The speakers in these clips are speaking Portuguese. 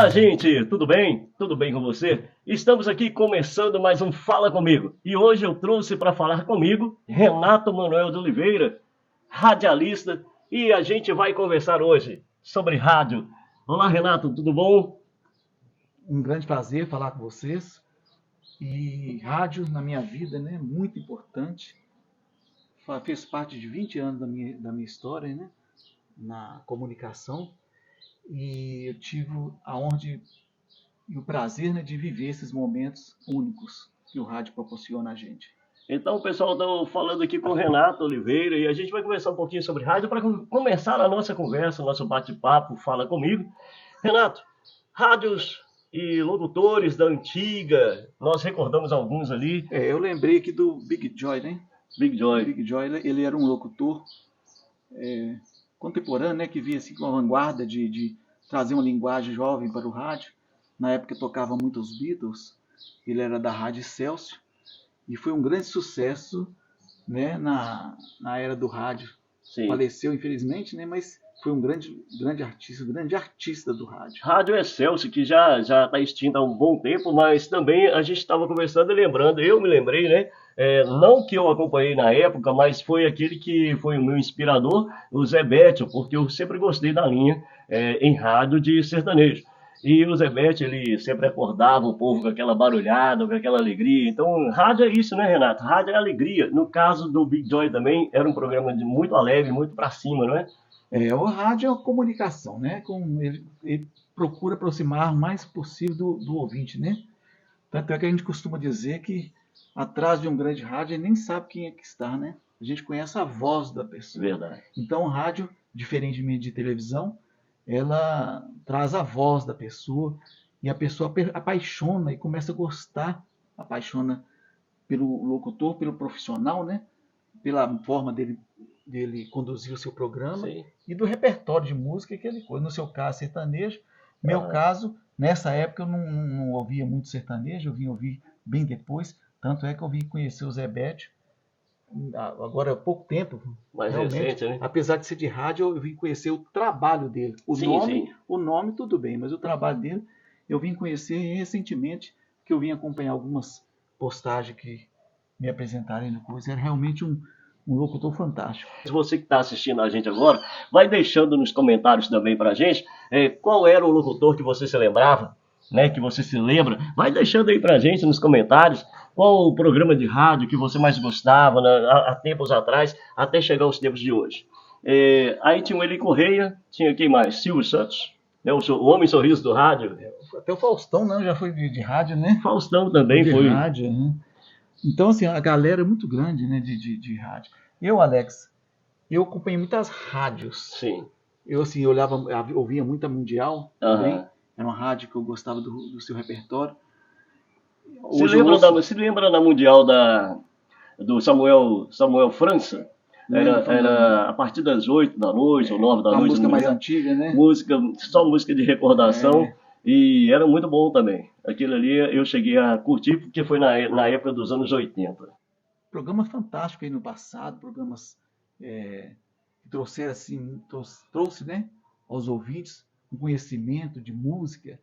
Olá, gente, tudo bem? Tudo bem com você? Estamos aqui começando mais um Fala Comigo. E hoje eu trouxe para falar comigo Renato Manuel de Oliveira, radialista, e a gente vai conversar hoje sobre rádio. Olá, Renato, tudo bom? Um grande prazer falar com vocês. E rádio na minha vida, né, muito importante. Fez parte de 20 anos da minha história, né, na comunicação. E eu tive a honra e o prazer, né, de viver esses momentos únicos que o rádio proporciona a gente. Então, pessoal, estou falando aqui com o Renato Oliveira e a gente vai conversar um pouquinho sobre rádio para começar a nossa conversa, o nosso bate-papo, Fala Comigo. Renato, rádios e locutores da antiga, nós recordamos alguns ali. Eu lembrei aqui do Big Joy, né? Big Joy. Big Joy, ele era um locutor contemporâneo, né, que vinha assim com a vanguarda de trazer uma linguagem jovem para o rádio. Na época tocava muito os Beatles, ele era da Rádio Excelsior e foi um grande sucesso, né, na era do rádio. Sim. Faleceu, infelizmente, né, mas foi um grande artista do rádio. Rádio Excelsior, que já está extinta há um bom tempo, mas também a gente estava conversando e lembrando, eu me lembrei, né? Não que eu acompanhei na época, mas foi aquele que foi o meu inspirador, o Zé Bétio, porque eu sempre gostei da linha em rádio de sertanejo. E o Zé Bétio, ele sempre acordava o povo com aquela barulhada, com aquela alegria. Então, rádio é isso, né, Renato? Rádio é alegria. No caso do Big Joy também, era um programa muito alegre, muito para cima, não é? O rádio é uma comunicação, né? Ele procura aproximar o mais possível do ouvinte, né? Tanto é que a gente costuma dizer que atrás de um grande rádio ele nem sabe quem é que está, né? A gente conhece a voz da pessoa. Verdade. Então, o rádio, diferentemente de televisão, ela traz a voz da pessoa e a pessoa apaixona e começa a gostar, apaixona pelo locutor, pelo profissional, né? Pela forma dele conduzir o seu programa. Sim. E do repertório de música que ele coisa. No seu caso, sertanejo. No meu caso, nessa época eu não ouvia muito sertanejo, eu vim ouvir bem depois. Tanto é que eu vim conhecer o Zé Bétio agora há pouco tempo. Mais recente, né? Apesar de ser de rádio, eu vim conhecer o trabalho dele. O nome tudo bem, mas o trabalho dele eu vim conhecer recentemente, que eu vim acompanhar algumas postagens que me apresentaram no curso. Era realmente um locutor fantástico. Você que está assistindo a gente agora, vai deixando nos comentários também para a gente qual era o locutor que você se lembrava, né, que você se lembra. Vai deixando aí para a gente nos comentários qual o programa de rádio que você mais gostava, né, há tempos atrás, até chegar aos tempos de hoje. Aí tinha o Eli Correia, tinha quem mais? Silvio Santos, né, o homem sorriso do rádio. Até o Faustão, né, já foi de rádio, né? Faustão também foi. De rádio, né? Então, assim, a galera é muito grande, né, de rádio. Eu, Alex, eu acompanhei muitas rádios. Sim. Eu, assim, ouvia muita Mundial também. Era uma rádio que eu gostava do seu repertório. Se lembra da Mundial do Samuel França? Era a partir das 8 da noite ou 9 da noite. A música mais antiga, né? Só música de recordação. E era muito bom também. Aquilo ali eu cheguei a curtir porque foi na época dos anos 80. Programa fantástico aí no passado, programas que trouxeram assim, trouxe, né, aos ouvintes um conhecimento de música.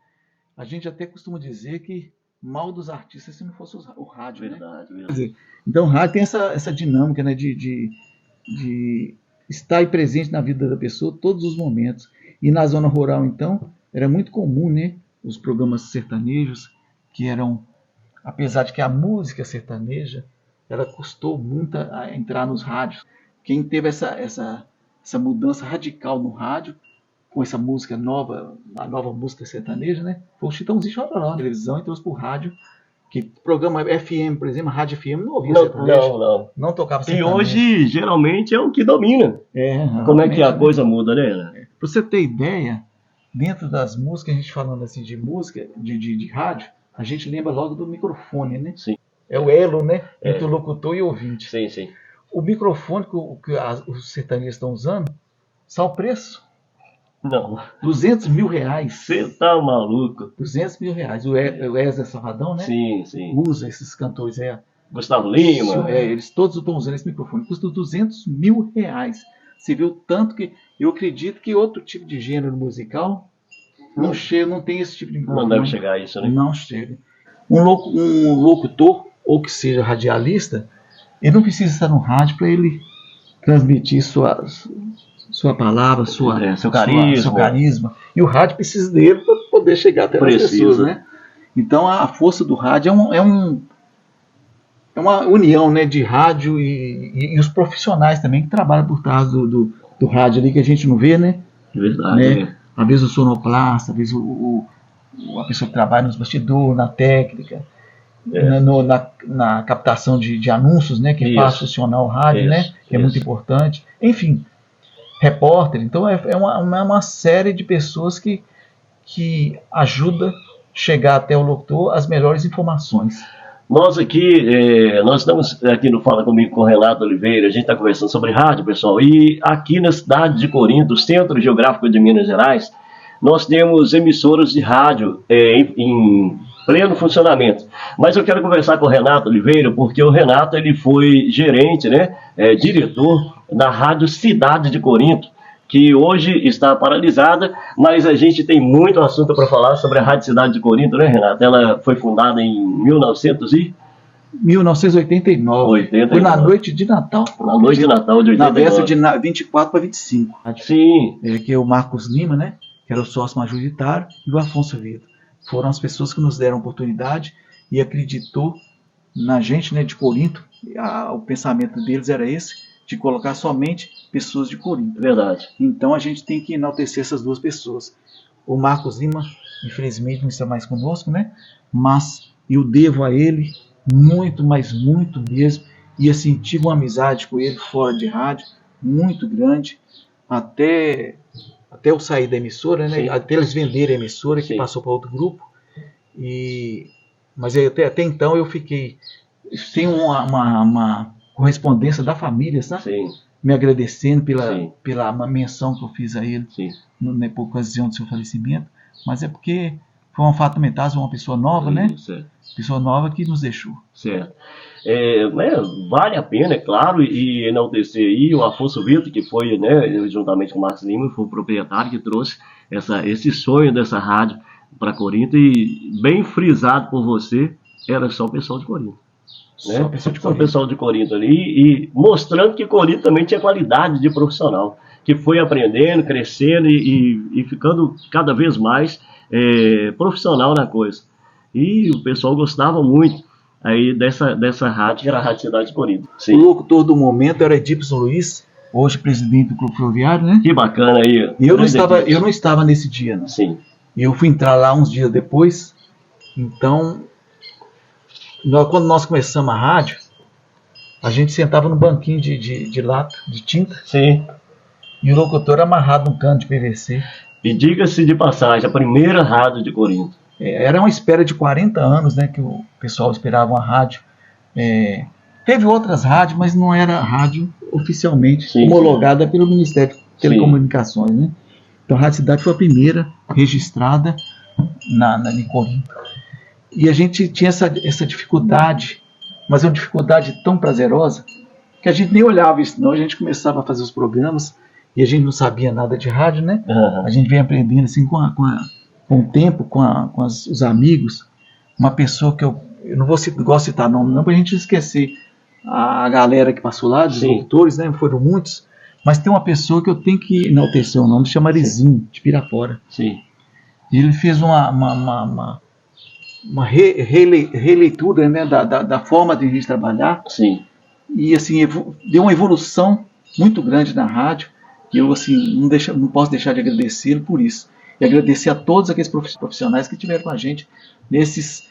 A gente até costuma dizer que mal dos artistas se não fosse o rádio, verdade, né? Verdade. Então o rádio tem essa dinâmica, né, de estar aí presente na vida da pessoa todos os momentos. E na zona rural, então, era muito comum, né, os programas sertanejos, que eram, apesar de que a música sertaneja, ela custou muito a entrar nos rádios. Quem teve essa mudança radical no rádio, com essa música nova, a nova música sertaneja, né, foi o Chitãozinho Chororó na televisão e trouxe para o rádio. Que programa FM, por exemplo, rádio FM não ouvia sertanejo. Não tocava sertanejo. E hoje, geralmente, é o que domina. Como é que a coisa muda, né? Para você ter ideia, dentro das músicas, a gente falando assim de música, de rádio, a gente lembra logo do microfone, né? Sim. É o elo, né? Entre o locutor e o ouvinte. Sim, sim. O microfone que os sertanejos estão usando, sabe o preço? Não. R$200 mil. Você tá maluco? R$200 mil. O Wesley Safadão, né? Sim, sim. Usa esses cantores. Gustavo Lima. Eles todos estão usando esse microfone. Custa R$200 mil. Você viu tanto que... Eu acredito que outro tipo de gênero musical Não chega, não tem esse tipo de microfone. Não deve chegar a isso, né? Não chega. Um locutor, ou que seja radialista, ele não precisa estar no rádio para ele transmitir sua palavra, seu carisma. seu carisma. E o rádio precisa dele para poder chegar até as pessoas, né? Então a força do rádio é uma união, né, de rádio e os profissionais também que trabalham por trás do rádio ali, que a gente não vê, né? Verdade, né? Às vezes o sonoplasta, às vezes a pessoa que trabalha nos bastidores, na técnica, na captação de anúncios, né, que faz funcionar o rádio, né, que é muito importante. Enfim, repórter. Então é uma série de pessoas que ajuda a chegar até o locutor as melhores informações. Nós estamos aqui no Fala Comigo com o Renato Oliveira, a gente está conversando sobre rádio, pessoal, e aqui na cidade de Corinto, Centro Geográfico de Minas Gerais, nós temos emissoras de rádio em pleno funcionamento. Mas eu quero conversar com o Renato Oliveira, porque o Renato ele foi gerente, né, diretor da Rádio Cidade de Corinto, que hoje está paralisada, mas a gente tem muito assunto para falar sobre a Rádio Cidade de Corinto, né, Renato? Ela foi fundada em 1989. Foi na noite de Natal. Na noite de Natal de 89. Na véspera de 24 para 25. Sim. Que é o Marcos Lima, né, que era o sócio majoritário, e o Afonso Vitor. Foram as pessoas que nos deram oportunidade e acreditou na gente, né, de Corinto. O pensamento deles era esse, de colocar somente pessoas de Corinto. Verdade. Então a gente tem que enaltecer essas duas pessoas. O Marcos Lima, infelizmente, não está mais conosco, né? Mas eu devo a ele muito, mas muito mesmo. E assim, tive uma amizade com ele fora de rádio, muito grande, até eu sair da emissora, né? Até eles venderem a emissora, que passou para outro grupo. Mas até então eu fiquei sem uma correspondência da família, sabe? Sim. Me agradecendo pela menção que eu fiz a ele por ocasião do seu falecimento, mas é porque foi um fato lamentável, uma pessoa nova, né? Certo. Pessoa nova que nos deixou. Certo. Vale a pena, é claro, e enaltecer aí o Afonso Vitor, que foi, né, juntamente com o Marcos Lima, foi o proprietário que trouxe esse sonho dessa rádio para Corinto, e bem frisado por você, era só o pessoal de Corinto. Só o pessoal de Corinto ali, e mostrando que Corinto também tinha qualidade de profissional, que foi aprendendo, crescendo e ficando cada vez mais profissional na coisa. E o pessoal gostava muito aí dessa rádio, que era a Rádio Cidade de Corinto. Sim. O locutor do momento era Edipson Luiz, hoje presidente do Clube Ferroviário, né? Que bacana aí. Eu não estava nesse dia, não. Sim. Eu fui entrar lá uns dias depois, então... Quando nós começamos a rádio, a gente sentava no banquinho de lata, de tinta. Sim. E o locutor amarrado num cano de PVC. E diga-se de passagem, a primeira rádio de Corinto. Era uma espera de 40 anos, né, que o pessoal esperava uma rádio. Teve outras rádios, mas não era rádio oficialmente homologada pelo Ministério de Telecomunicações, né? Então a Rádio Cidade foi a primeira registrada em Corinto. E a gente tinha essa dificuldade, mas é uma dificuldade tão prazerosa, que a gente nem olhava isso, não. A gente começava a fazer os programas e a gente não sabia nada de rádio, né? Uhum. A gente vem aprendendo assim com o tempo, com os amigos. Uma pessoa que eu não gosto de citar nome, não, para a gente esquecer a galera que passou lá, dos locutores, né? Foram muitos, mas tem uma pessoa que eu tenho que enaltecer o nome, chama Arizinho, de Pirapora. Sim. E ele fez uma releitura, né, da forma de a gente trabalhar. Sim. E assim, deu uma evolução muito grande na rádio, e eu assim, não posso deixar de agradecê-lo por isso. E agradecer a todos aqueles profissionais que estiveram com a gente nesses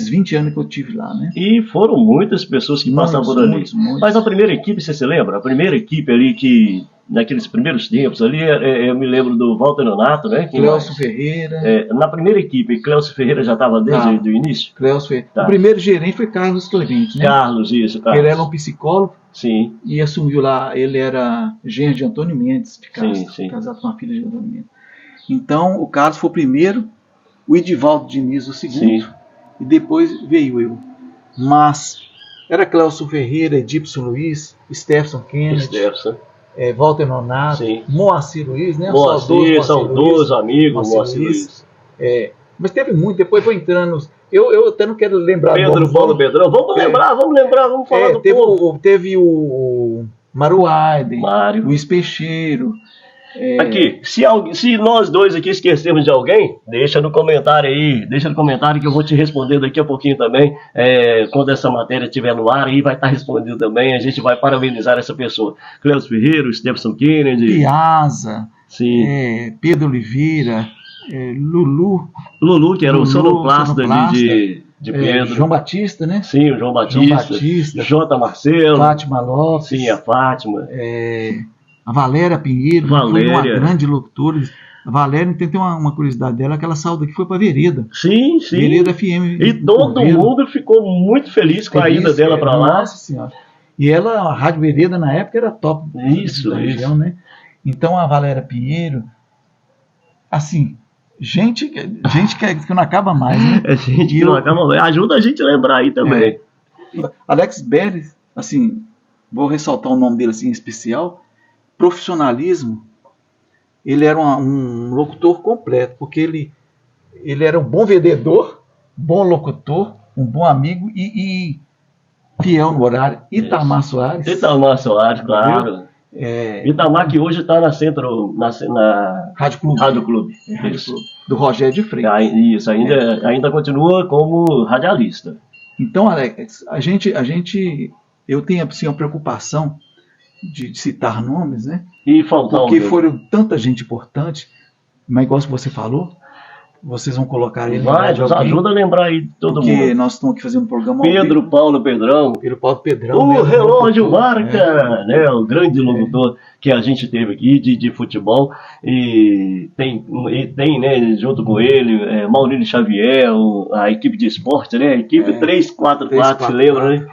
20 anos que eu tive lá, né? E foram muitas pessoas que passaram por ali. Muitos. Mas a primeira equipe, você se lembra? A primeira equipe ali que, naqueles primeiros tempos ali, eu me lembro do Walter Nonato, né? Cleucio Ferreira. Na primeira equipe, Cleucio Ferreira já estava desde o início? Cleucio Ferreira. O primeiro gerente foi Carlos Clemente, né? Carlos. Ele era um psicólogo. Sim. E assumiu lá, ele era genro de Antônio Mendes, de Castro, sim. Casado com uma filha de Antônio Mendes. Então, o Carlos foi o primeiro, o Edivaldo Diniz o segundo, e depois veio eu. Mas era Cleucio Ferreira, Edipson Luiz, Stefson Kennedy, Walter Nonato, Sim. Moacir Luiz, né? Moacir, saudoso amigo, Moacir Luiz. Mas teve muito, depois foi entrando. Eu até não quero lembrar. Pedro Paulo Pedrão, vamos lembrar, vamos falar do povo. Teve o Mário Aiden, Mário. Luiz Peixeiro. Aqui, se nós dois aqui esquecemos de alguém, deixa no comentário aí, que eu vou te responder daqui a pouquinho também, quando essa matéria estiver no ar, aí vai estar respondido também, a gente vai parabenizar essa pessoa. Cleus Ferreira, Stephenson Kennedy, Piazza, Pedro Oliveira, Lulu, que era o sonoplasta de Pedro. João Batista, né? Sim, o João Batista. J. Marcelo. Fátima Lopes. Sim, a Fátima. A Valéria Pinheiro, foi uma grande locutora. A Valéria tem uma curiosidade dela, que ela saiu daqui, foi para Vereda. Sim. Vereda FM. E todo mundo ficou muito feliz com a ida dela para lá. Nossa Senhora. E ela, a Rádio Vereda na época era top da região, né? Então a Valéria Pinheiro, assim, gente que não acaba mais, né? Gente que não acaba mais. Ajuda a gente a lembrar aí também. Alex Beres, assim, vou ressaltar o nome dele assim em especial. Profissionalismo, ele era um locutor completo, porque ele era um bom vendedor, bom locutor, um bom amigo e fiel no horário. Itamar Soares. Itamar Soares, claro. Itamar, que hoje está na Rádio Clube. Rádio Clube. Do Rogério de Freitas. Isso, ainda continua como radialista. Então, Alex, eu tenho assim, uma preocupação de citar nomes, né? E faltar porque foram tanta gente importante, mas igual você falou, vocês vão colocar ele. Nos ajuda a lembrar aí todo mundo. Porque nós estamos aqui fazendo um programa. Pedro Paulo Pedrão. O relógio marca, né? O grande locutor que a gente teve aqui de futebol. E tem, né, junto com ele, Maurílio Xavier, a equipe de esporte, né? A equipe 344, se lembra, né?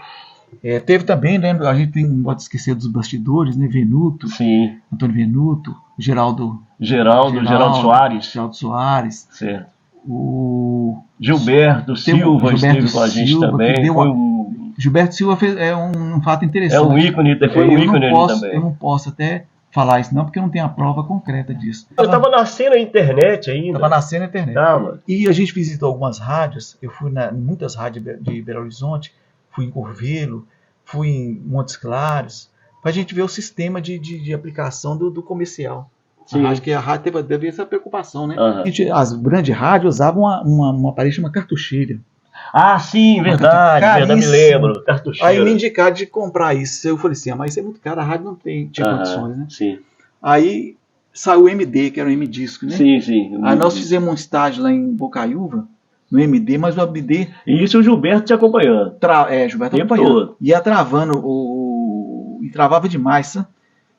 Teve também, né, a gente não pode esquecer dos bastidores, né, Venuto, sim. Antônio Venuto, Geraldo Soares, certo. O Gilberto Silva esteve com a gente também. Gilberto Silva fez um fato interessante. Foi um ícone também. Eu não posso até falar isso não, porque eu não tenho a prova concreta disso. Eu estava nascendo a internet ainda. Estava nascendo a internet. Tava. E a gente visitou algumas rádios, eu fui em muitas rádios de Belo Horizonte, fui em Curvelo, fui em Montes Claros, para a gente ver o sistema de aplicação do comercial. Acho que a rádio teve essa preocupação, né? Uhum. As grandes rádios usavam uma aparelho chamada cartucheira. Ah, sim, verdade, me lembro. Cartucheira. Aí me indicaram de comprar isso. Eu falei assim, mas isso é muito caro, a rádio não tinha condições, né? Sim. Aí saiu o MD, que era o M-Disco, né? Sim. Aí nós fizemos um estágio lá em Bocaiúva, no MD, mas o MD... E isso o Gilberto te acompanhando. Gilberto acompanhando. Ia travando, e travava demais, sabe?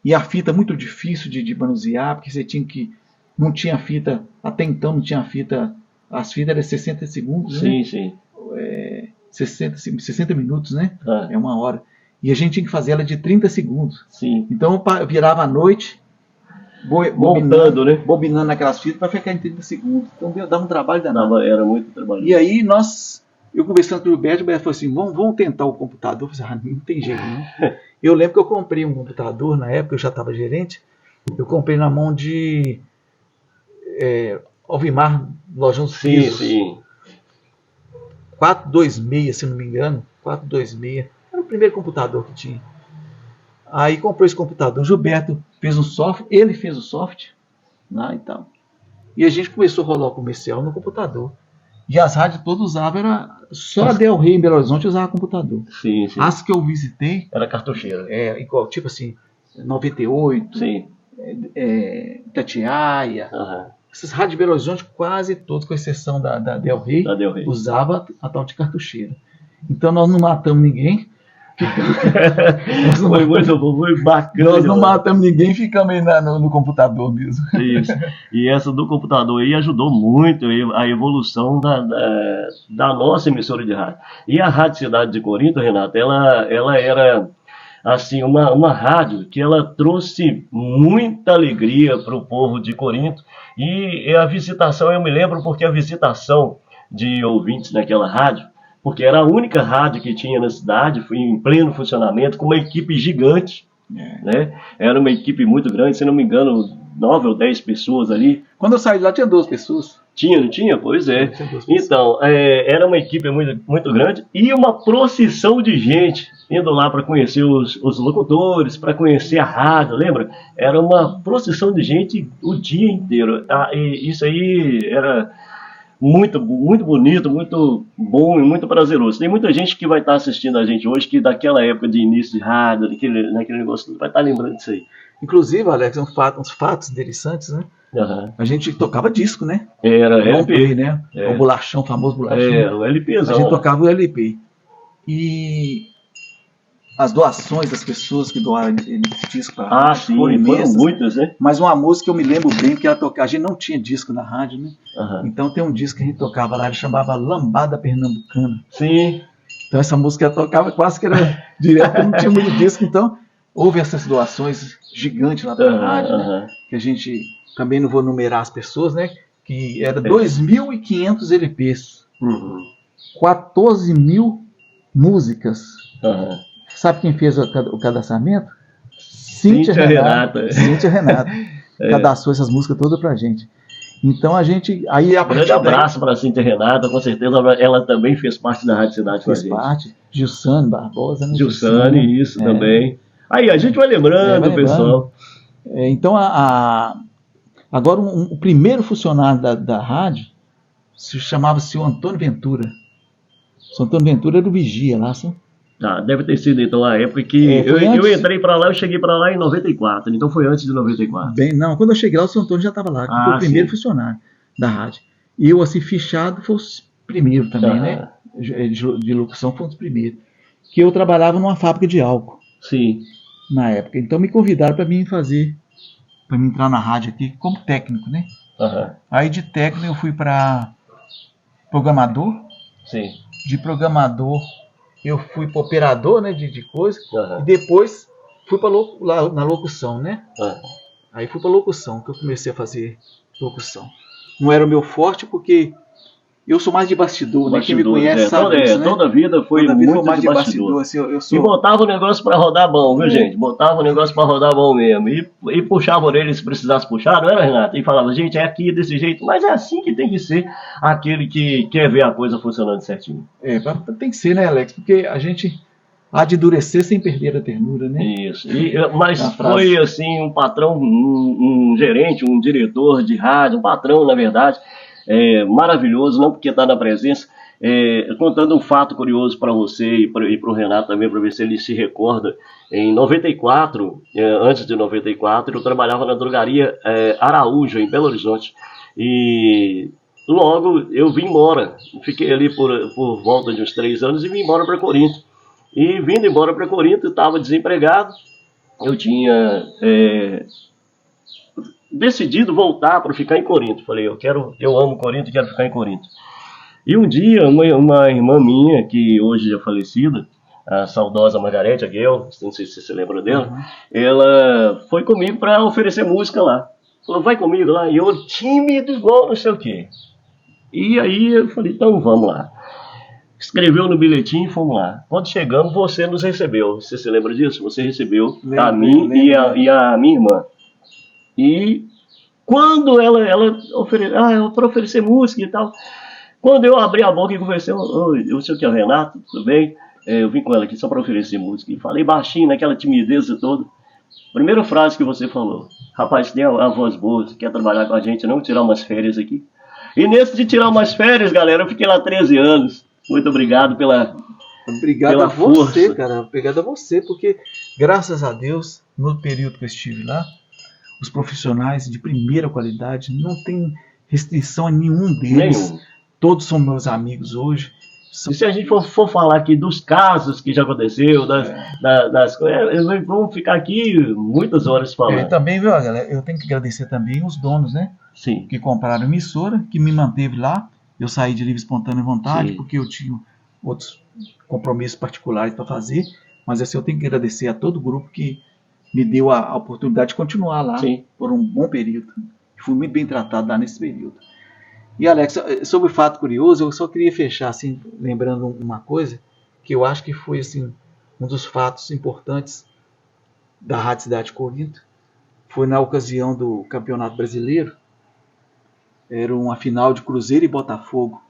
E a fita muito difícil de manusear, porque você tinha que... Não tinha fita, até então não tinha fita... As fitas eram 60 segundos, sim, né? Sim. 60 minutos, né? É uma hora. E a gente tinha que fazer ela de 30 segundos. Sim. Então eu virava à noite... bobinando aquelas fitas para ficar em 30 segundos. Então dava um trabalho danado. Era muito trabalho. E aí eu conversando com o Gilberto falou assim, vamos tentar o computador. Eu falei, não tem jeito não. Eu lembro que eu comprei um computador, na época eu já estava gerente, eu comprei na mão de Alvimar Lojão Silos. Sim. 426, se não me engano. 426. Era o primeiro computador que tinha. Aí comprou esse computador. O Gilberto fez um software, ele fez o software, né, então. E a gente começou a rolar o comercial no computador. E as rádios todas usavam, só a Del Rey em Belo Horizonte usava computador. Sim. As que eu visitei... Era cartucheira. Igual, tipo assim, 98, sim. Itatiaia. Essas rádios de Belo Horizonte, quase todas, com exceção da Del Rey, usava a tal de cartucheira. Então nós não matamos ninguém. Foi bacana. Nós não matamos ninguém, ficamos aí no computador mesmo. Isso. E essa do computador aí ajudou muito a evolução da nossa emissora de rádio. E a Rádio Cidade de Corinto, Renato, ela era assim, uma rádio que ela trouxe muita alegria para o povo de Corinto. E a visitação, eu me lembro porque a visitação de ouvintes naquela rádio, porque era a única rádio que tinha na cidade, foi em pleno funcionamento, com uma equipe gigante, né? Era uma equipe muito grande, se não me engano, 9 ou 10 pessoas ali. Quando eu saí de lá tinha 12 pessoas. Tinha, não tinha? Pois é. Tinha 12 pessoas. Então, era uma equipe muito grande e uma procissão de gente indo lá para conhecer os locutores, para conhecer a rádio, lembra? Era uma procissão de gente o dia inteiro. E isso aí era muito, muito bonito, muito bom e muito prazeroso. Tem muita gente que vai estar assistindo a gente hoje que daquela época de início de rádio, naquele negócio, vai estar lembrando disso aí. Inclusive, Alex, uns fatos interessantes, né? Uhum. A gente tocava disco, né? Era Long LP, play, né? O bolachão, o famoso bolachão. O LPzão. A gente tocava o LP. E as doações das pessoas que doaram disco para a sim, foram muitas, né? Mas uma música eu me lembro bem que a gente não tinha disco na rádio, né? Uhum. Então tem um disco que a gente tocava lá, ele chamava Lambada Pernambucana. Sim. Então essa música eu tocava quase que era direto, não tinha muito disco, então houve essas doações gigantes lá para a rádio, né? Que a gente, também não vou numerar as pessoas, né? Que era 2.500 LPs, 14 mil músicas. Sabe quem fez o cadastramento? Cíntia Renata. Cíntia Renata. Cadastrou essas músicas todas pra gente. Então a gente... Aí, a grande abraço para a Cíntia Renata, com certeza ela também fez parte da Rádio Cidade. Fez parte. Gilsane Barbosa, né? Gilsane, isso também. Aí a gente vai lembrando, pessoal. Então, agora o primeiro funcionário da rádio chamava-se o Antônio Ventura. O Antônio Ventura era o vigia lá, sabe? Deve ter sido então a época que eu entrei para lá, eu cheguei para lá em 94, então foi antes de 94. Não, quando eu cheguei lá o seu Antônio já estava lá, que foi o primeiro funcionário da rádio. E eu, assim, fichado, foi o primeiro também, né? De locução foi um dos primeiros. Que eu trabalhava numa fábrica de álcool. Sim. Na época. Então me convidaram para mim entrar na rádio aqui como técnico, né? Aí de técnico eu fui para programador. Sim. De programador eu fui para operador, né, de coisa, e depois fui para na locução, né? Aí fui para locução, que eu comecei a fazer locução. Não era o meu forte porque eu sou mais de bastidor, né? Quem me conhece sabe isso, né? Toda a vida foi muito mais de bastidor. Assim, E botava o negócio para rodar bom, viu, gente? Botava o negócio para rodar bom mesmo. E puxava a orelha se precisasse puxar, não era, Renato? E falava, gente, é aqui desse jeito. Mas é assim que tem que ser aquele que quer ver a coisa funcionando certinho. Tem que ser, né, Alex? Porque a gente há de endurecer sem perder a ternura, né? Isso. Mas foi, assim, um patrão, um gerente, um diretor de rádio, um patrão, na verdade, maravilhoso, não porque está na presença, contando um fato curioso para você e para o Renato também, para ver se ele se recorda. Em 94, antes de 94, eu trabalhava na drogaria Araújo, em Belo Horizonte, e logo eu vim embora, fiquei ali por volta de uns 3 anos e vim embora para Corinto. E vindo embora para Corinto, eu estava desempregado, eu tinha decidido voltar para ficar em Corinto. Falei, eu amo Corinto e quero ficar em Corinto. E um dia, uma irmã minha, que hoje é falecida, a saudosa Margarete Aguel, não sei se você lembra dela, ela foi comigo para oferecer música lá. Falou, vai comigo lá. E eu, tímido igual não sei o quê. E aí eu falei, então vamos lá. Escreveu no bilhetinho e fomos lá. Quando chegamos, você nos recebeu. Você se lembra disso? Você recebeu a mim e a minha irmã. E quando ela ofereceu, para oferecer música e tal, quando eu abri a boca e conversei, eu sei que é o Renato, tudo bem? Eu vim com ela aqui só para oferecer música. E falei baixinho, naquela timidez toda. Primeira frase que você falou, rapaz, tem a voz boa, você quer trabalhar com a gente, não tirar umas férias aqui? E nesse de tirar umas férias, galera, eu fiquei lá 13 anos. Muito obrigado pela força. Você, cara. Obrigado a você, porque graças a Deus, no período que eu estive lá, os profissionais de primeira qualidade, não tem restrição a nenhum deles. Todos são meus amigos hoje. E se a gente for falar aqui dos casos que já aconteceu, das coisas, vamos ficar aqui muitas horas falando. E também, viu, galera, eu tenho que agradecer também os donos, né? Sim. Que compraram a emissora, que me manteve lá. Eu saí de livre espontânea vontade, sim, porque eu tinha outros compromissos particulares para fazer. Mas assim, eu tenho que agradecer a todo o grupo que me deu a oportunidade de continuar lá, sim, por um bom período. Fui muito bem tratado lá nesse período. E Alex, sobre o fato curioso, eu só queria fechar assim, lembrando uma coisa, que eu acho que foi assim, um dos fatos importantes da Rádio Cidade de Corinto. Foi na ocasião do Campeonato Brasileiro. Era uma final de Cruzeiro e Botafogo.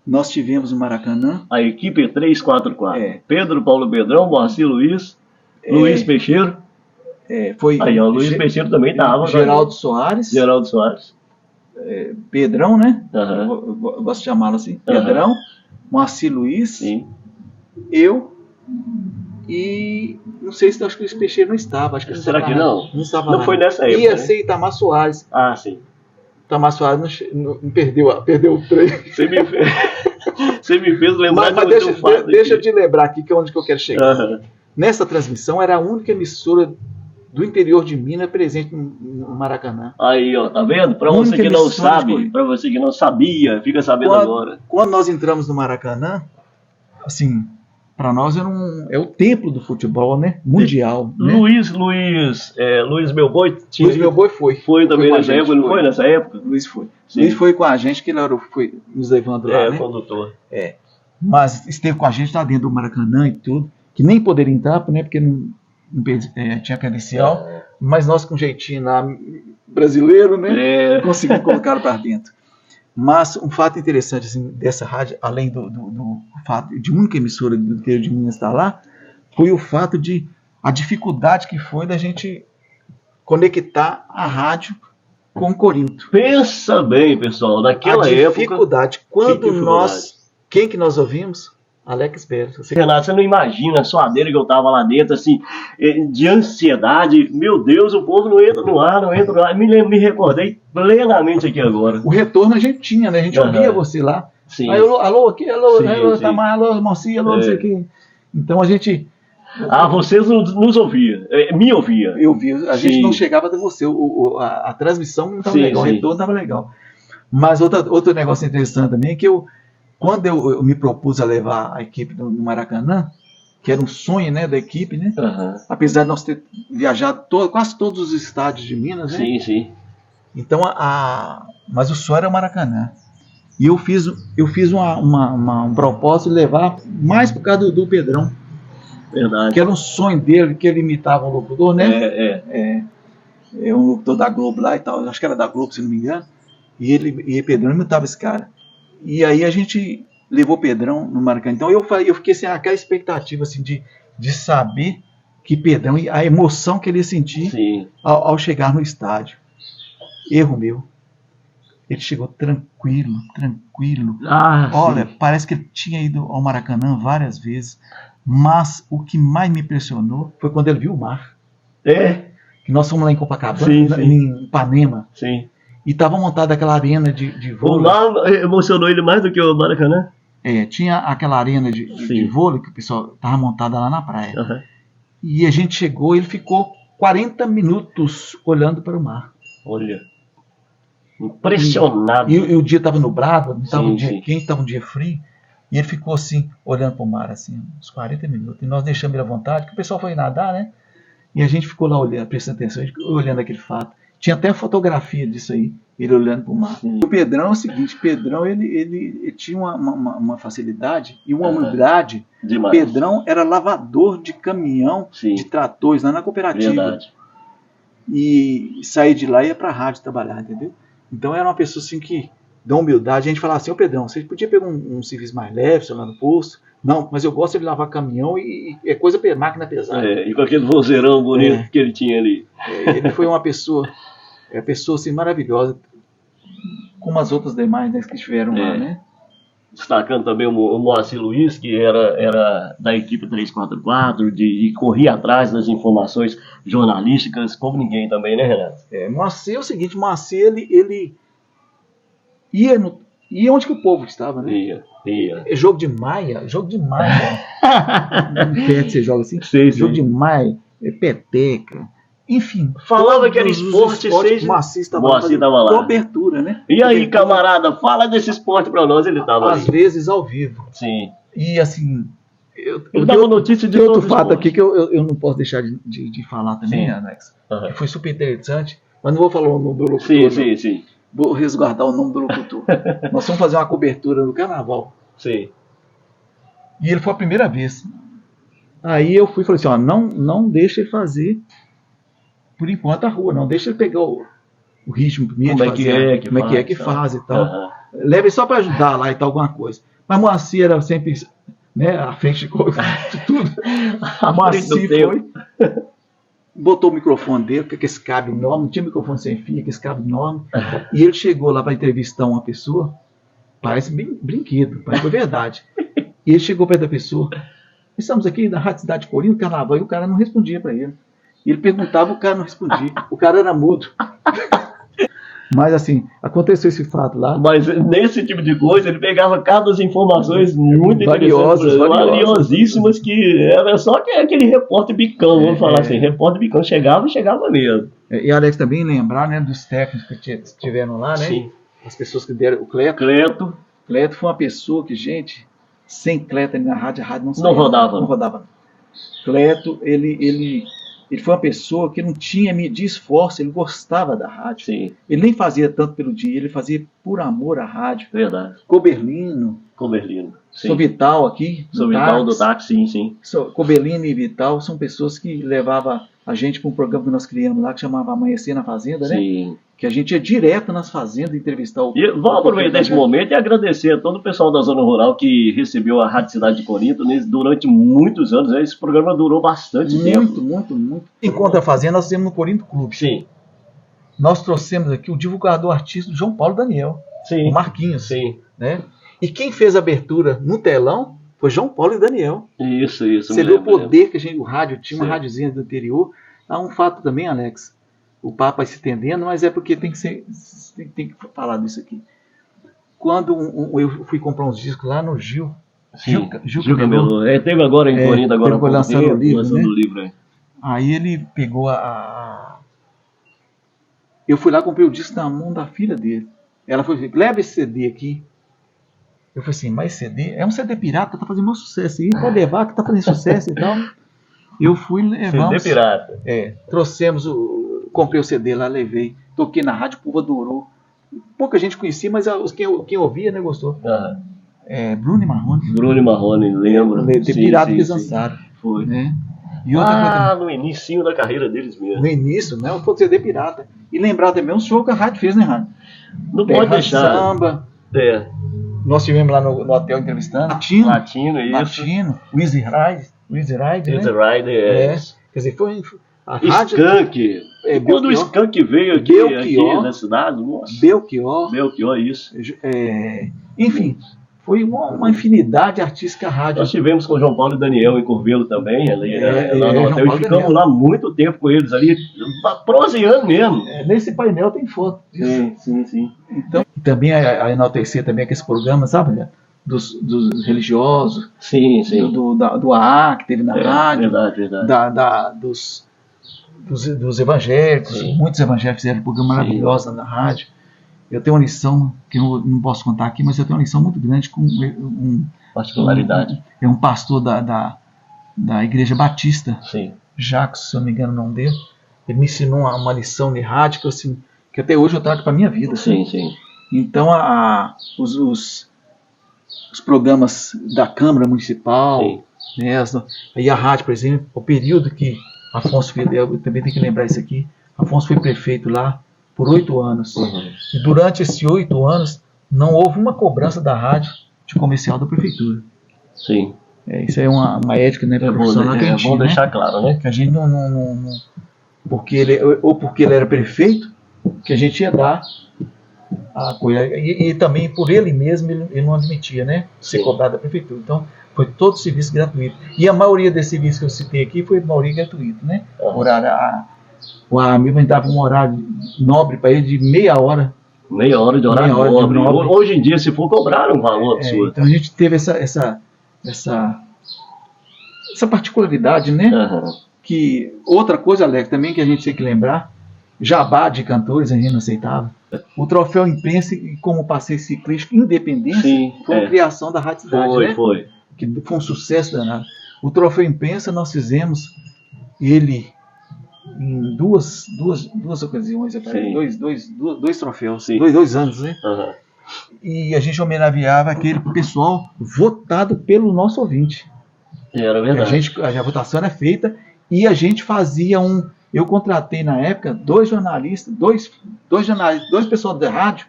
Nós tivemos no Maracanã. A equipe 344. É. Pedro Paulo Pedrão, Moacir Luiz, Luiz Peixeiro. Foi Aí, o Luiz Peixeiro também estava. Geraldo Soares. Geraldo Soares. Pedrão, né? Uhum. Eu gosto de chamá-lo assim. Pedrão, Moacir Luiz, sim. Eu e não sei se acho que o Luiz Peixeiro não estava. Acho que será que não? Não estava não lá. Foi nessa época. Ia ser Itamar Soares. Ah, sim. Itamar Soares não perdeu o trem. Você me fez lembrar mas deixa eu te lembrar aqui que é onde que eu quero chegar. Uhum. Nessa transmissão era a única emissora do interior de Minas presente no Maracanã. Aí, ó, tá vendo? Para você que não sabe, para você que não sabia, fica sabendo agora. Quando nós entramos no Maracanã, assim, para nós é o templo do futebol, né? Mundial. Né? Luiz Melboi tinha. Luiz Melboi foi. Foi também nessa época, não foi nessa época? Luiz foi. Sim. Luiz foi com a gente, que ele foi nos levando lá, né? Condutor. Mas esteve com a gente lá dentro do Maracanã e tudo, que nem poderia entrar, né? Porque não tinha credencial, mas nós com jeitinho lá, brasileiro, né? Conseguimos colocar para dentro. Mas um fato interessante assim, dessa rádio, além do fato de única emissora do interior de Minas estar lá, foi o fato de a dificuldade que foi da gente conectar a rádio com o Corinto. Pensa bem, pessoal, naquela época... A dificuldade. Quando nós... Quem que nós ouvimos? Alex Pérez. Renato, você não imagina a suadeira que eu tava lá dentro, assim, de ansiedade. Meu Deus, o povo não entra no ar, não entra no ar. Me recordei plenamente aqui agora. O retorno a gente tinha, né? A gente ouvia você lá. Sim. Aí, alô, aqui, alô, sim, alô, sim. Tamar, alô, Mocinha, alô, não sei o quê. Então a gente... vocês nos ouviam, me ouviam. Eu vi, a gente não chegava até você, a transmissão não estava legal, o retorno estava legal. Mas outro negócio interessante também é que quando eu me propus a levar a equipe no Maracanã, que era um sonho, né, da equipe, né? Uhum. Apesar de nós ter viajado quase todos os estádios de Minas, né? Sim, sim. Então, mas o sonho era o Maracanã. E eu fiz um propósito de levar mais por causa do Pedrão. Verdade. Que era um sonho dele, que ele imitava um locutor, né? Um locutor da Globo lá e tal, acho que era da Globo, se não me engano. E Pedrão imitava esse cara. E aí a gente levou Pedrão no Maracanã. Então eu fiquei assim, aquela expectativa assim, de saber que Pedrão, a emoção que ele ia sentir ao chegar no estádio. Erro meu. Ele chegou tranquilo. Olha, parece que ele tinha ido ao Maracanã várias vezes. Mas o que mais me impressionou foi quando ele viu o mar. Que nós fomos lá em Copacabana, em Ipanema. Sim. E estava montada aquela arena de vôlei. O mar emocionou ele mais do que o Maracanã? Tinha aquela arena de vôlei que o pessoal estava montada lá na praia. Uhum. E a gente chegou e ele ficou 40 minutos olhando para o mar. Olha. Impressionado. E o dia estava nublado, estava um dia quente, estava um dia frio. E ele ficou assim, olhando para o mar, assim, uns 40 minutos. E nós deixamos ele à vontade, que o pessoal foi nadar, né? E a gente ficou lá olhando, prestando atenção, olhando aquele fato. Tinha até fotografia disso aí, ele olhando para o mar. O Pedrão é o seguinte, ele tinha uma facilidade e uma humildade. Demais. Pedrão era lavador de caminhão, de tratores, lá na cooperativa. Verdade. E sair de lá e ia para a rádio trabalhar, entendeu? Então era uma pessoa assim que... da humildade, a gente falava assim, ô Pedrão, você podia pegar um serviço mais leve, sei lá, no posto? Não, mas eu gosto de lavar caminhão e é coisa máquina pesada. E com aquele vozeirão bonito que ele tinha ali. Ele foi uma pessoa assim, maravilhosa, como as outras demais, né, que estiveram lá, né? Destacando também o Moacir Luiz, que era da equipe 344, e corria atrás das informações jornalísticas, como ninguém também, né, Renato? Moacir é o seguinte, Moacir, ele ia onde que o povo estava, né? Ia. Jogo de maia. Pet, você joga assim? Jogo de maia, peteca, enfim. Falava que era esporte, Moacir estava lá. Cobertura, né? E aí, camarada, fala desse esporte pra nós, ele estava às vezes ao vivo. Sim. E assim... Ele dava notícia de todo outro fato aqui que eu não posso deixar de falar também, Alex, que foi super interessante, mas não vou falar o nome do locutor. Sim. Vou resguardar o nome do locutor. Nós fomos fazer uma cobertura no carnaval. Sim. E ele foi a primeira vez. Aí eu fui e falei assim, ó, não deixa ele fazer, por enquanto, a rua, não deixa ele pegar o ritmo primeiro, Como é que faz e tal. Aham. Leva ele só para ajudar lá e tal, alguma coisa. Mas Moacir era sempre, né, à frente de tudo. Moacir foi, botou o microfone dele, com esse cabo enorme, não tinha microfone sem fio, com esse cabo enorme, e ele chegou lá para entrevistar uma pessoa, parece bem brinquedo, parece que foi verdade. E ele chegou perto da pessoa, estamos aqui na Rádio Cidade de Corinto, Carnaval, e o cara não respondia para ele. E ele perguntava, o cara não respondia. O cara era mudo. Mas assim, aconteceu esse fato lá. Mas nesse tipo de coisa, ele pegava cada informações muito valiosas, valiosíssimas, que era só que aquele repórter bicão, vamos falar assim, repórter bicão, chegava mesmo. E Alex também lembrar, né, dos técnicos que estiveram lá, né? Sim. As pessoas que deram, o Cleto foi uma pessoa que, gente, sem Cleto na rádio, a rádio não saía, não rodava. Cleto, ele foi uma pessoa que não tinha medir esforço, ele gostava da rádio. Sim. Ele nem fazia tanto pelo dia, ele fazia por amor à rádio. Verdade. Coberlino. Sou Vital aqui. Sou Vital do táxi, sim. Coberlino e Vital são pessoas que levavam a gente para um programa que nós criamos lá, que chamava Amanhecer na Fazenda, né? Sim. Que a gente ia direto nas fazendas entrevistar o... E vamos aproveitar esse momento e agradecer a todo o pessoal da Zona Rural que recebeu a Rádio Cidade de Corinto durante muitos anos. Né? Esse programa durou bastante tempo. Muito. Enquanto a Fazenda, nós fizemos no Corinto Clube. Sim. Nós trouxemos aqui o divulgador artístico João Paulo Daniel. Sim. O Marquinhos. Sim. Né? E quem fez a abertura no telão foi João Paulo e Daniel. Isso. Você vê o poder que o rádio tinha, uma rádiozinha do interior. Há um fato também, Alex. O papo vai se estendendo, mas é porque tem que falar disso aqui. Quando eu fui comprar uns discos lá no Gil. Sim, Gil Camelô. Teve agora em Corinto, agora teve lançando o livro, né? o livro. Aí ele pegou Eu fui lá e comprei o disco na mão da filha dele. Ela foi dizer, leva esse CD aqui. Eu falei assim, mas CD? É um CD pirata, tá fazendo muito sucesso aí. Pode levar, que tá fazendo sucesso e tal. Eu fui, levamos. CD pirata. Trouxemos comprei o CD lá, levei. Toquei na rádio, o povo adorou. Pouca gente conhecia, mas quem ouvia, né, gostou. Bruno e Marrone. Lembro. Ter pirata que eles lançaram. Foi. Né? E outra coisa, no início da carreira deles mesmo. No início, né? Foi o CD pirata. E lembrar também um show que a rádio fez, né, Rádio? Não pode deixar. Samba. Nós tivemos lá no hotel entrevistando. Latino, isso. Latino. Easy Ride, né? Easy Ride, Quer dizer, foi a rádio... Skunk. Quando o Skunk veio aqui na cidade, nossa. Belchior, isso. Enfim, foi uma infinidade artística rádio. Nós tivemos com o João Paulo e Daniel em Corvelo também, lá no hotel, e ficamos lá muito tempo com eles ali, proseando mesmo. Nesse painel tem foto disso. Sim. Então, também a enaltecer também aqueles programas, sabe, né? Dos religiosos, sim. do AA que teve na rádio, verdade. dos evangélicos, muitos evangélicos fizeram um programa maravilhoso na rádio. Eu tenho uma lição, que eu não posso contar aqui, mas eu tenho uma lição muito grande com particularidade. É um pastor da Igreja Batista, Jacques, se eu não me engano o nome dele. Ele me ensinou uma lição de rádio que até hoje eu trago para a minha vida. Sim. Então, os programas da Câmara Municipal, né, aí a rádio, por exemplo, o período que Afonso Fidel, eu também tenho que lembrar isso aqui, Afonso foi prefeito lá por 8 anos. E durante esses 8 anos, não houve uma cobrança da rádio de comercial da prefeitura. Sim. Isso é uma ética, né, profissional que a gente, bom deixar claro, né? Que a gente não porque ele era prefeito, que a gente ia dar a coisa. E também por ele mesmo, ele não admitia, né, ser cobrado da prefeitura. Então, foi todo serviço gratuito. E a maioria desses serviços que eu citei aqui foi maioria gratuito, né? O amigo dava um horário nobre para ele de meia hora. Meia hora de horário nobre. Hoje em dia, se for cobrar um valor absurdo. Então a gente teve essa particularidade, né? Que outra coisa, Alex, também que a gente tem que lembrar, jabá de cantores a gente não aceitava. O troféu imprensa, como passeio ciclístico Independência, foi a criação da Rádio Cidade, né? Foi. Que foi um sucesso danado. O troféu imprensa nós fizemos ele em duas ocasiões, dois troféus, 2 anos, né? E a gente homenageava aquele pessoal votado pelo nosso ouvinte. Era verdade. A votação era feita e a gente fazia eu contratei na época dois jornalistas, dois pessoal da rádio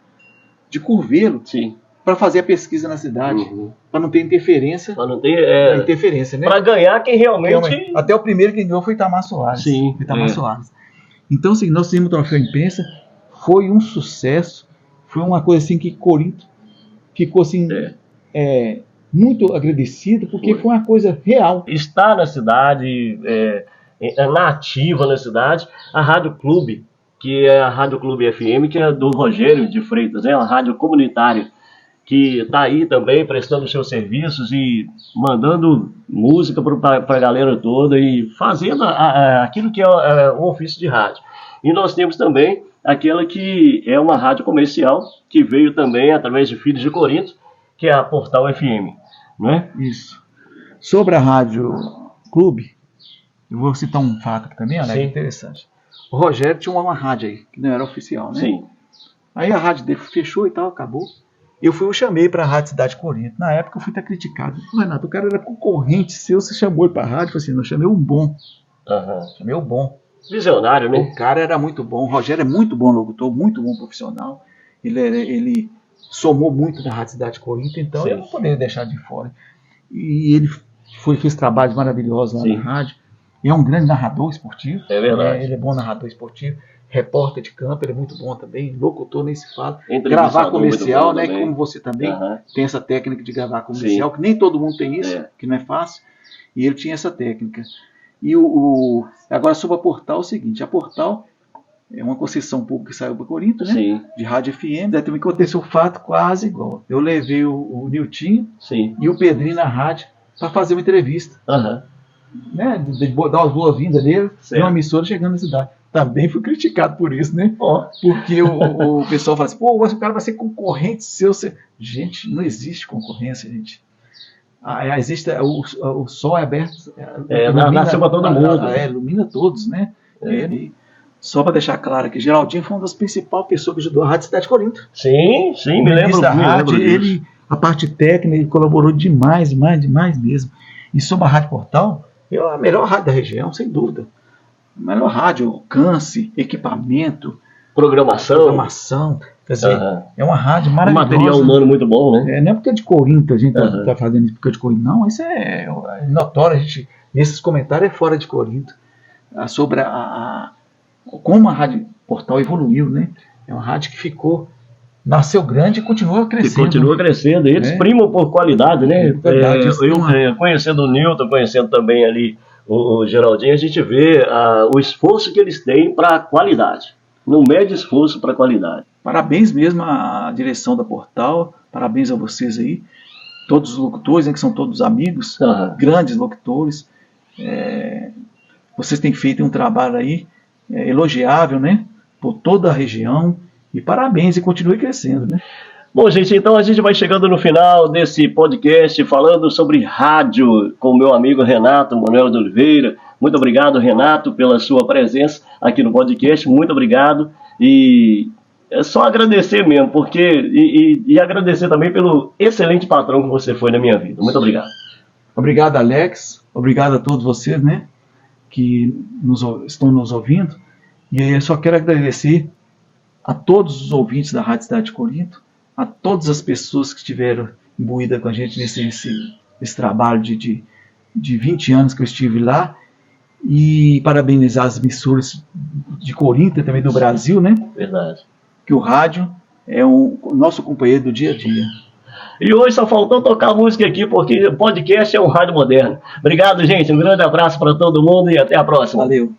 de Curvelo, para fazer a pesquisa na cidade, para não ter interferência. Para não ter interferência, né? Para ganhar quem realmente. Até o primeiro que ganhou foi Itamar Soares. Sim. Soares. Então, assim, nós fizemos o troféu imprensa, foi um sucesso, foi uma coisa assim que Corinto ficou assim muito agradecido, porque foi uma coisa real. Está na cidade, nativa na cidade, a Rádio Clube, que é a Rádio Clube FM, que é do Rogério de Freitas, é uma rádio comunitária, que está aí também prestando seus serviços e mandando música para a galera toda e fazendo aquilo que é um ofício de rádio. E nós temos também aquela que é uma rádio comercial, que veio também através de Filhos de Corinto, que é a Portal FM, não é? Isso. Sobre a Rádio Clube, eu vou citar um fato aqui também, Alex, interessante. O Rogério tinha uma rádio aí, que não era oficial, né? Sim. Aí a rádio dele fechou e tal, acabou. Eu chamei para a Rádio Cidade de Corinto. Na época eu fui até criticado. Renato, o cara era concorrente seu, você chamou ele para a rádio? Eu falei assim, não, chamei um bom. Chamei o bom. Visionário, né? O cara era muito bom. O Rogério é muito bom locutor, muito bom profissional. Ele somou muito na Rádio Cidade de Corinto, então eu não poderia deixar de fora. E ele fez trabalhos maravilhosos lá na rádio. E é um grande narrador esportivo. É verdade. Ele é bom narrador esportivo. Repórter de campo, ele é muito bom também. Locutor, nem se fala. Gravar comercial, né? Também. Como você também tem essa técnica de gravar comercial, que nem todo mundo tem isso, que não é fácil. E ele tinha essa técnica. E agora sobre a Portal é o seguinte, a Portal é uma concessão pública que saiu para Corinto, né? De rádio FM. Daí também aconteceu um fato quase igual. Eu levei o Niltinho e o Pedrinho na rádio para fazer uma entrevista. Né? Dar as boas-vindas dele. E uma emissora chegando na cidade. Também fui criticado por isso, né? Porque o pessoal fala assim, pô, o cara vai ser concorrente seu. Gente, não existe concorrência, gente. Existe, o sol é aberto. Nasceu para todo mundo. Ilumina todos, né? Só para deixar claro que Geraldinho foi uma das principais pessoas que ajudou a Rádio Cidade de Corinto. Sim, me lembro da rádio. A parte técnica, ele colaborou demais mesmo. E sobre a Rádio Portal, é a melhor rádio da região, sem dúvida. Melhor rádio, alcance, equipamento, programação. Quer dizer, é uma rádio maravilhosa. Um material humano muito bom, né? Não é porque é de Corinto a gente está fazendo isso porque é de Corinto, não. Isso é notório. Nesses comentários é fora de Corinto. Sobre como a Rádio Portal evoluiu, né? É uma rádio que nasceu grande e continua crescendo. E eles primam por qualidade, né? Eu conhecendo o Nilton, conhecendo também ali o Geraldinho, a gente vê o esforço que eles têm para a qualidade. Não mede esforço para a qualidade. Parabéns mesmo à direção da Portal, parabéns a vocês aí, todos os locutores, né, que são todos amigos, grandes locutores. Vocês têm feito um trabalho aí elogiável, né, por toda a região, e parabéns, e continue crescendo, né? Bom, gente, então a gente vai chegando no final desse podcast falando sobre rádio com o meu amigo Renato Manuel de Oliveira. Muito obrigado, Renato, pela sua presença aqui no podcast. Muito obrigado. E é só agradecer mesmo, e agradecer também pelo excelente patrão que você foi na minha vida. Muito obrigado. Obrigado, Alex. Obrigado a todos vocês, né, que estão nos ouvindo. E eu só quero agradecer a todos os ouvintes da Rádio Cidade de Corinto, a todas as pessoas que estiveram imbuídas com a gente nesse trabalho de 20 anos que eu estive lá, e parabenizar as emissoras de Corinto e também do Brasil, né? Verdade. Que o rádio é o nosso companheiro do dia a dia. E hoje só faltou tocar música aqui, porque o podcast é um rádio moderno. Obrigado, gente. Um grande abraço para todo mundo e até a próxima. Valeu.